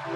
You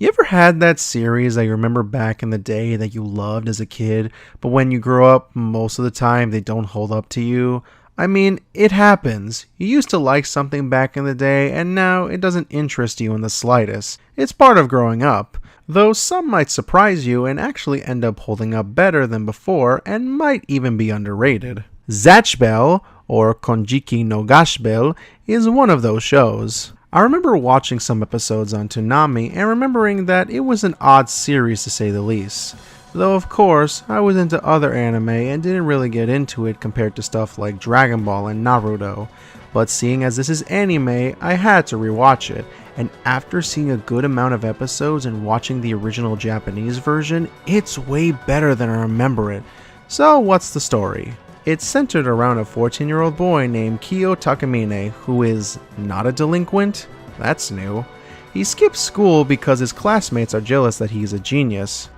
ever had that series that you remember back in the day that you loved as a kid, but when you grow up, most of the time they don't hold up to you? I mean, it happens. You used to like something back in the day, and now it doesn't interest you in the slightest. It's part of growing up. Though some might surprise you and actually end up holding up better than before and might even be underrated. Zatch Bell, or Konjiki no Gashbell, is one of those shows. I remember watching some episodes on Toonami and remembering that it was an odd series to say the least. Though of course, I was into other anime and didn't really get into it compared to stuff like Dragon Ball and Naruto. But seeing as this is AniMay, I had to rewatch it, and after seeing a good amount of episodes and watching the original Japanese version, it's way better than I remember it. So what's the story? It's centered around a 14-year-old boy named Kyo Takamine, who is not a delinquent. That's new. He skips school because his classmates are jealous that he's a genius.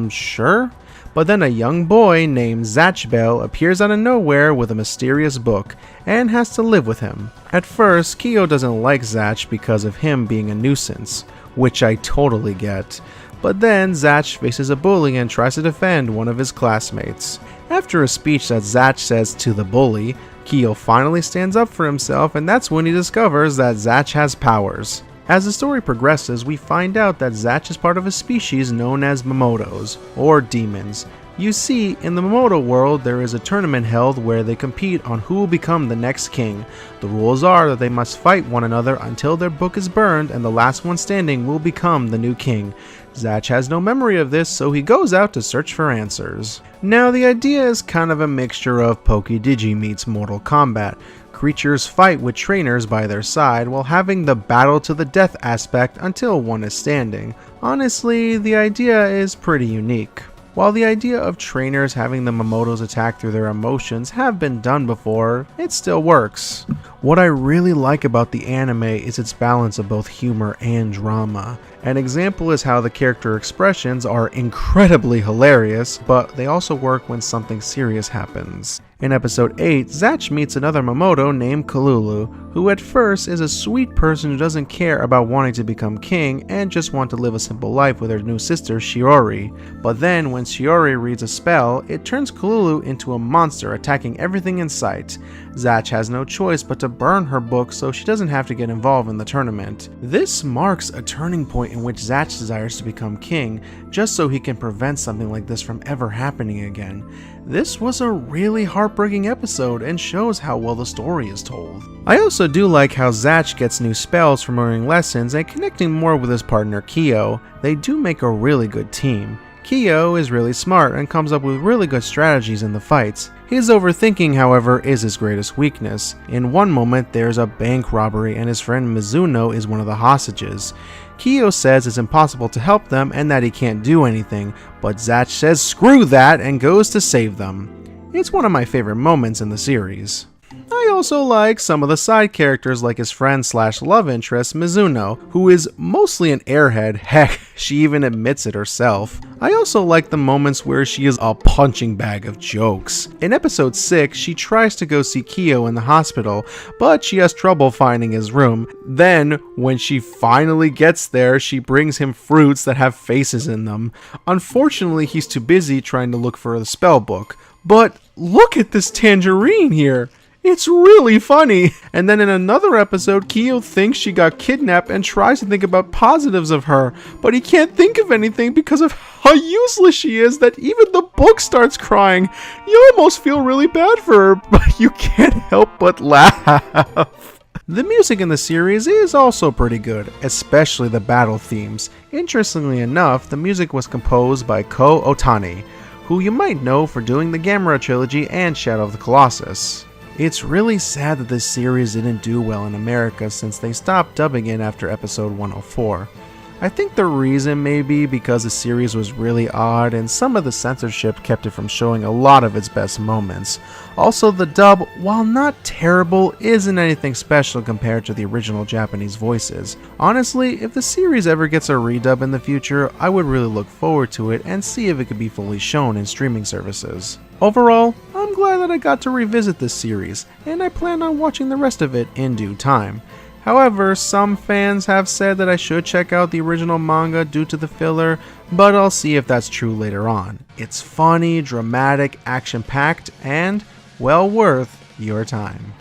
Sure? But then a young boy named Zatch Bell appears out of nowhere with a mysterious book, and has to live with him. At first, Kyo doesn't like Zatch because of him being a nuisance, which I totally get. But then Zatch faces a bully and tries to defend one of his classmates. After a speech that Zatch says to the bully, Kyo finally stands up for himself, and that's when he discovers that Zatch has powers. As the story progresses, we find out that Zatch is part of a species known as Momotos, or demons. You see, in the Momoto world, there is a tournament held where they compete on who will become the next king. The rules are that they must fight one another until their book is burned, and the last one standing will become the new king. Zatch has no memory of this, so he goes out to search for answers. Now, the idea is kind of a mixture of Poke-Digi meets Mortal Kombat. Creatures fight with trainers by their side while having the battle to the death aspect until one is standing. Honestly, the idea is pretty unique. While the idea of trainers having the Momotos attack through their emotions have been done before, it still works. What I really like about the anime is its balance of both humor and drama. An example is how the character expressions are incredibly hilarious, but they also work when something serious happens. In episode 8, Zatch meets another Momoto named Kalulu, who at first is a sweet person who doesn't care about wanting to become king and just want to live a simple life with her new sister Shiori. But then when Shiori reads a spell, it turns Kalulu into a monster attacking everything in sight. Zatch has no choice but to burn her book so she doesn't have to get involved in the tournament. This marks a turning point in which Zatch desires to become king, just so he can prevent something like this from ever happening again. This was a really heartbreaking episode and shows how well the story is told. I also do like how Zatch gets new spells from learning lessons and connecting more with his partner Kyo. They do make a really good team. Kyo is really smart and comes up with really good strategies in the fights. His overthinking, however, is his greatest weakness. In one moment, there's a bank robbery and his friend Mizuno is one of the hostages. Kyo says it's impossible to help them and that he can't do anything, but Zatch says screw that and goes to save them. It's one of my favorite moments in the series. I also like some of the side characters like his friend slash love interest Mizuno, who is mostly an airhead, heck, she even admits it herself. I also like the moments where she is a punching bag of jokes. In episode 6, she tries to go see Kyo in the hospital, but she has trouble finding his room. Then, when she finally gets there, she brings him fruits that have faces in them. Unfortunately, he's too busy trying to look for the spell book. But look at this tangerine here! It's really funny! And then in another episode, Kyo thinks she got kidnapped and tries to think about positives of her, but he can't think of anything because of how useless she is that even the book starts crying. You almost feel really bad for her, but you can't help but laugh. The music in the series is also pretty good, especially the battle themes. Interestingly enough, the music was composed by Ko Otani, who you might know for doing the Gamera trilogy and Shadow of the Colossus. It's really sad that this series didn't do well in America since they stopped dubbing it after episode 104. I think the reason may be because the series was really odd and some of the censorship kept it from showing a lot of its best moments. Also, the dub, while not terrible, isn't anything special compared to the original Japanese voices. Honestly, if the series ever gets a redub in the future, I would really look forward to it and see if it could be fully shown in streaming services. Overall, I'm glad that I got to revisit this series, and I plan on watching the rest of it in due time. However, some fans have said that I should check out the original manga due to the filler, but I'll see if that's true later on. It's funny, dramatic, action-packed, and well worth your time.